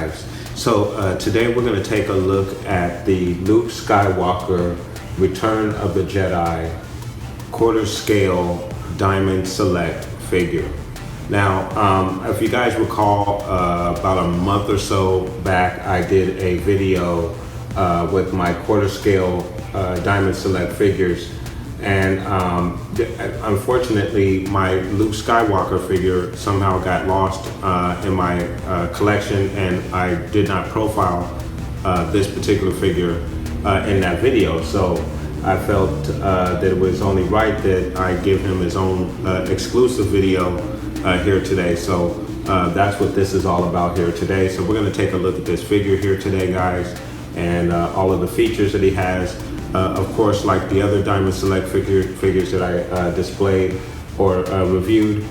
guys. So today we're going to take a look at the Luke Skywalker Return of the Jedi quarter scale diamond select figure. Now, if you guys recall, about a month or so back, I did a video with my quarter scale diamond select figures, and unfortunately my Luke Skywalker figure somehow got lost in my collection, and I did not profile this particular figure in that video. So I felt that it was only right that I give him his own exclusive video here today. So that's what this is all about here today. So we're going to take a look at this figure here today, guys, and all of the features that he has. Of course, like the other Diamond Select figures that I displayed or reviewed,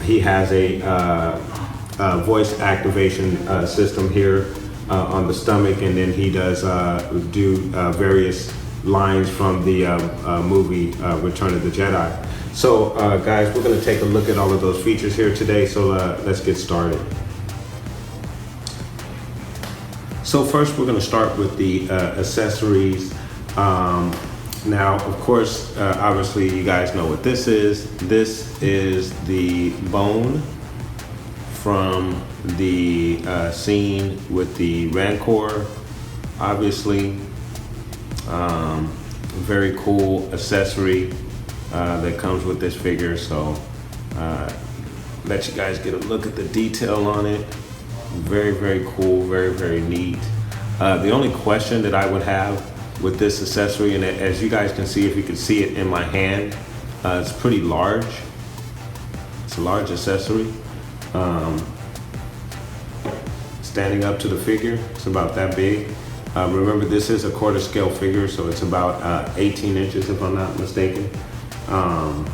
he has a voice activation system here on the stomach, and then he does do various lines from the movie Return of the Jedi. So guys, we're going to take a look at all of those features here today, so let's get started. So first we're going to start with the accessories. Now, of course, obviously you guys know what this is. This is the bone from the scene with the Rancor, obviously. Very cool accessory that comes with this figure. So let you guys get a look at the detail on it. Very, very cool, very, very neat. The only question that I would have with this accessory, and as you guys can see, if you can see it in my hand, it's pretty large. It's a large accessory. Standing up to the figure, it's about that big. Remember, this is a quarter scale figure, so it's about 18 inches if I'm not mistaken. Well,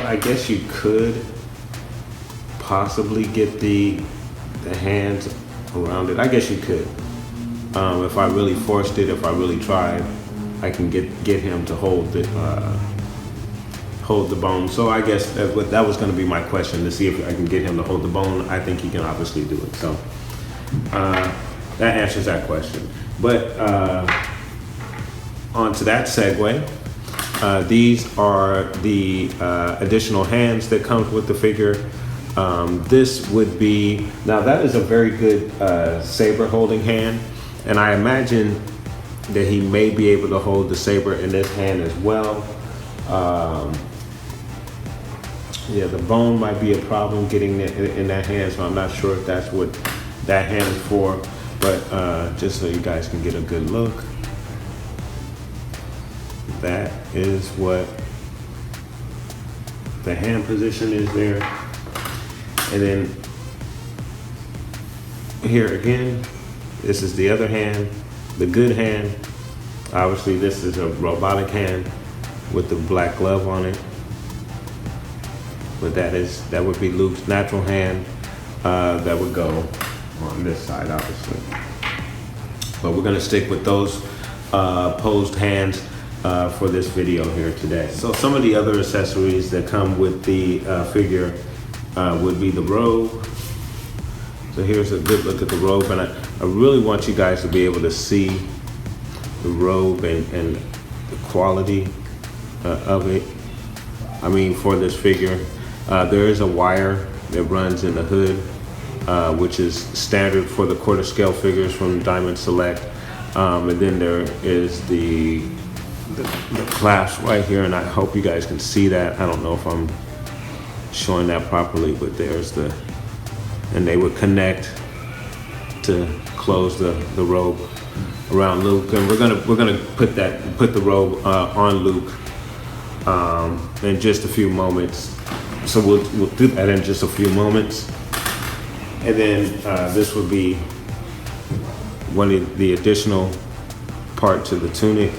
I guess you could possibly get the hands around it. I guess you could. If I really forced it, if I really tried, I can get him to hold the bone. So I guess that was going to be my question, to see if I can get him to hold the bone. I think he can obviously do it. So that answers that question. But on to that segue. These are the additional hands that comes with the figure. This would be, now that is a very good saber holding hand, and I imagine that he may be able to hold the saber in this hand as well. Yeah, the bone might be a problem getting in that hand, so I'm not sure if that's what that hand is for, but just so you guys can get a good look, that is what the hand position is there. And then here again, this is the other hand, the good hand. Obviously this is a robotic hand with the black glove on it. But that would be Luke's natural hand that would go on this side, obviously. But we're gonna stick with those posed hands for this video here today. So some of the other accessories that come with the figure would be the robe. So here's a good look at the robe, and I really want you guys to be able to see the robe and the quality of it. I mean, for this figure, there is a wire that runs in the hood, which is standard for the quarter scale figures from Diamond Select. And then there is the clasp right here, and I hope you guys can see that. I don't know if I'm showing that properly, but there's and they would connect to close the robe around Luke, and we're gonna put the robe on Luke in just a few moments. So we'll do that in just a few moments, and then this would be one of the additional part to the tunic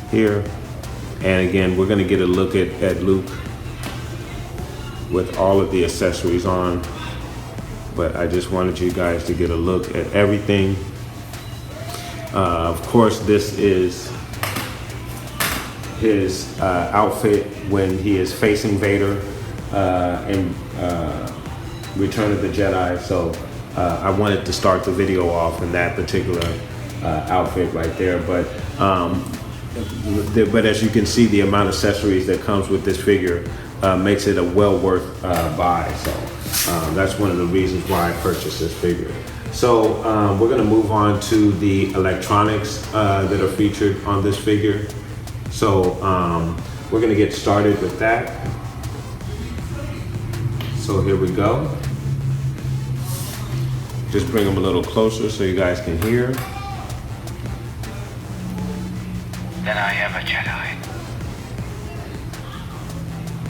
here. And again, we're gonna get a look at Luke with all of the accessories on, but I just wanted you guys to get a look at everything. Of course, this is his outfit when he is facing Vader in Return of the Jedi. So I wanted to start the video off in that particular outfit right there. But as you can see, the amount of accessories that comes with this figure makes it a well worth buy. So that's one of the reasons why I purchased this figure. So we're going to move on to the electronics that are featured on this figure. So we're going to get started with that. So here we go. Just bring them a little closer so you guys can hear. Then I am a Jedi.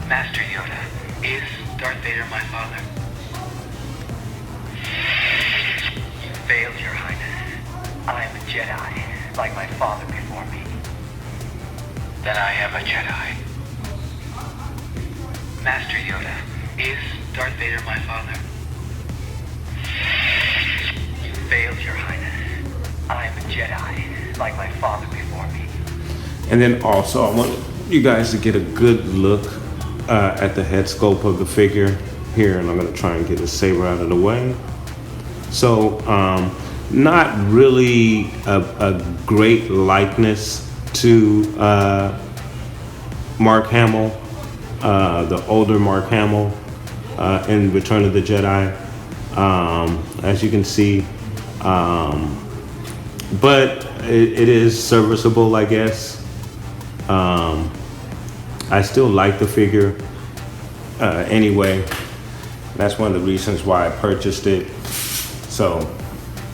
Master Yoda, is Darth Vader my father? You failed, Your Highness. I am a Jedi, like my father before me. Then I am a Jedi. Master Yoda, is Darth Vader my father? You failed, Your Highness. I am a Jedi, like my father before me. And then also I want you guys to get a good look at the head sculpt of the figure here, and I'm going to try and get his saber out of the way. So not really a great likeness to Mark Hamill, the older Mark Hamill in Return of the Jedi, as you can see, but it is serviceable, I guess. I still like the figure anyway. That's one of the reasons why I purchased it. So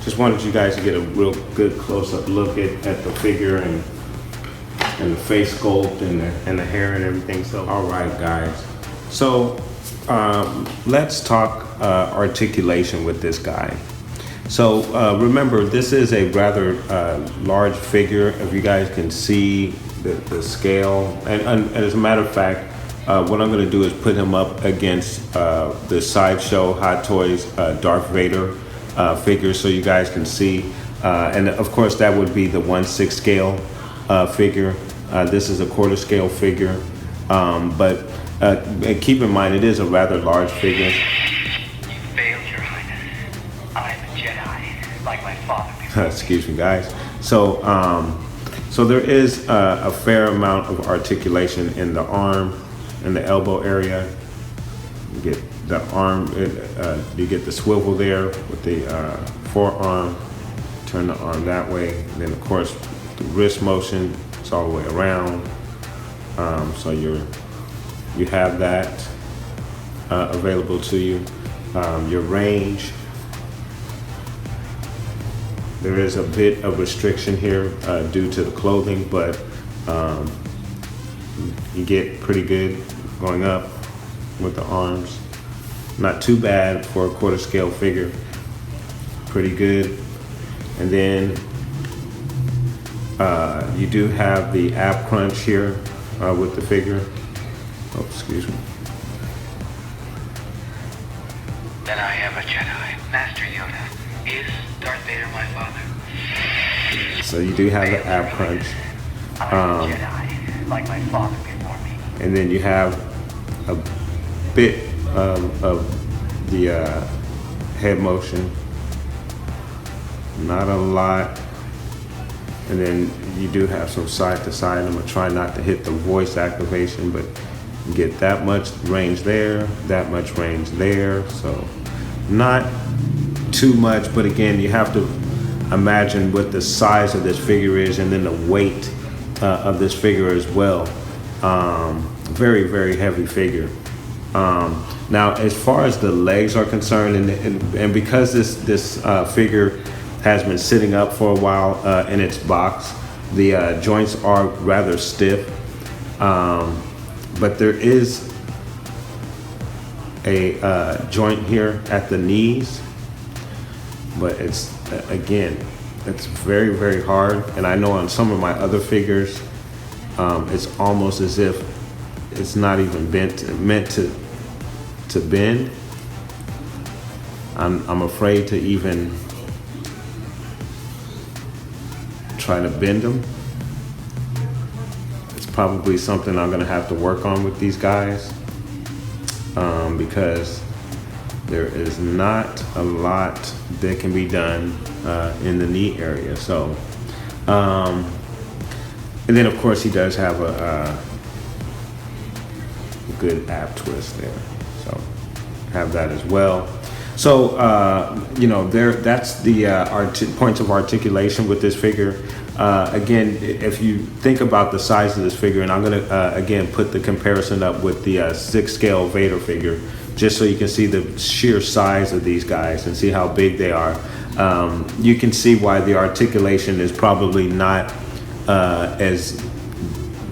just wanted you guys to get a real good close-up look at the figure and the face sculpt and the hair and everything. So all right, guys. So let's talk articulation with this guy. So remember, this is a rather large figure. If you guys can see the scale, and as a matter of fact, what I'm going to do is put him up against the Sideshow Hot Toys Darth Vader figure, so you guys can see. And of course, that would be the 1/6 scale figure. This is a 1/4 scale figure, but keep in mind it is a rather large figure. You failed, Your Highness. I'm a Jedi, like my father before. Excuse me, guys. So so there is a fair amount of articulation in the arm and the elbow area. You get the arm, you get the swivel there with the forearm. Turn the arm that way. And then of course the wrist motion, it's all the way around. So you have that available to you. Your range. There is a bit of restriction here due to the clothing, but you get pretty good going up with the arms. Not too bad for a 1/4 scale figure. Pretty good. And then you do have the ab crunch here with the figure. Oh, excuse me. Then I am a Jedi. Master Yoda, is Darth Vader my father? So you do have the ab crunch. I'm a Jedi, like my father before me. And then you have a bit of the head motion. Not a lot. And then you do have some side to side. I'm gonna try not to hit the voice activation, but you get that much range there, that much range there. So not too much, but again, you have to imagine what the size of this figure is and then the weight of this figure as well. Very, very heavy figure. Now, as far as the legs are concerned, and because this figure has been sitting up for a while in its box, the joints are rather stiff, but there is a joint here at the knees, but it's again, it's very, very hard. And I know on some of my other figures, it's almost as if it's not even meant to bend. I'm afraid to even try to bend them. It's probably something I'm gonna have to work on with these guys, because there is not a lot that can be done in the knee area. So, and then of course he does have a good ab twist there. So have that as well. So, you know, that's the points of articulation with this figure. Again, if you think about the size of this figure, and I'm going to, again, put the comparison up with the 6-scale Vader figure, just so you can see the sheer size of these guys and see how big they are. You can see why the articulation is probably not as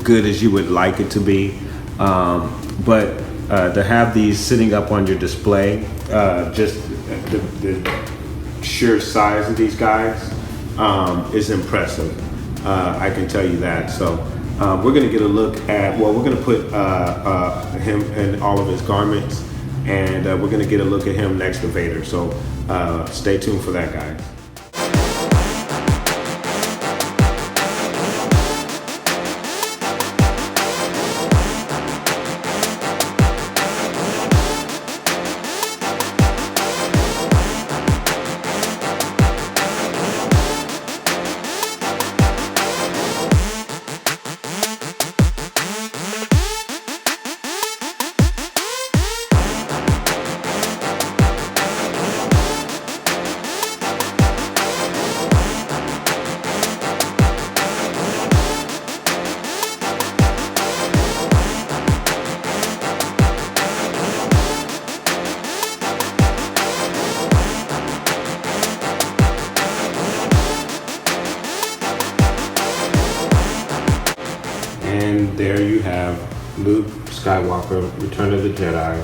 good as you would like it to be. But to have these sitting up on your display, just the sheer size of these guys is impressive. I can tell you that. So we're going to get a look at, well, we're going to put him in all of his garments, and we're going to get a look at him next to Vader. So stay tuned for that, guys. And there you have Luke Skywalker, Return of the Jedi,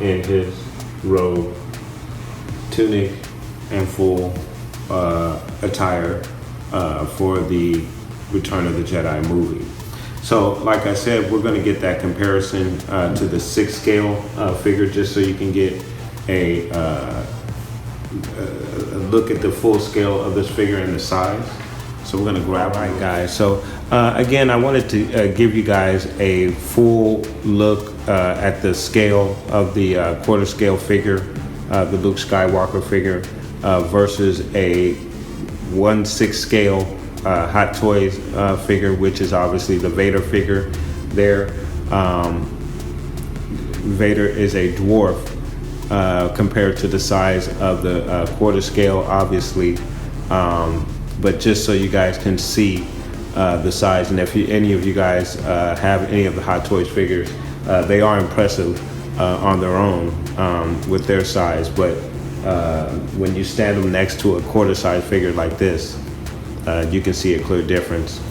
in his robe, tunic, and full attire for the Return of the Jedi movie. So, like I said, we're going to get that comparison to the 6-scale figure, just so you can get a look at the full scale of this figure and the size. So we're gonna grab it, guys. So again, I wanted to give you guys a full look at the scale of the quarter scale figure, the Luke Skywalker figure, versus a 1/6 scale Hot Toys figure, which is obviously the Vader figure there. Vader is a dwarf compared to the size of the quarter scale, obviously. But just so you guys can see the size, and if any of you guys have any of the Hot Toys figures, they are impressive on their own with their size. But when you stand them next to a quarter size figure like this, you can see a clear difference.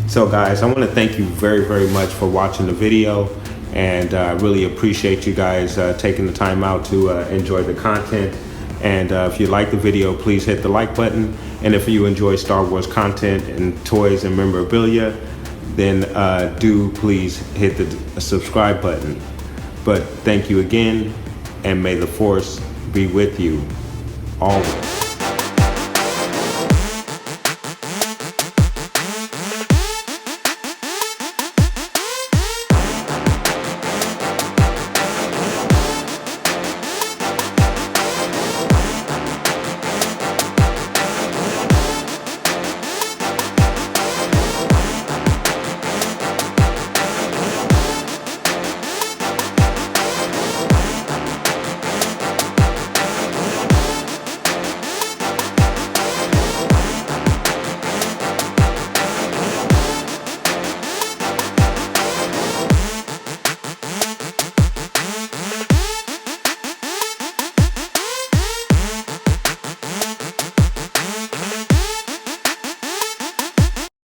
So guys, I want to thank you very, very much for watching the video, and I really appreciate you guys taking the time out to enjoy the content. And if you like the video, please hit the like button. And if you enjoy Star Wars content and toys and memorabilia, then do please hit the subscribe button. But thank you again, and may the Force be with you always.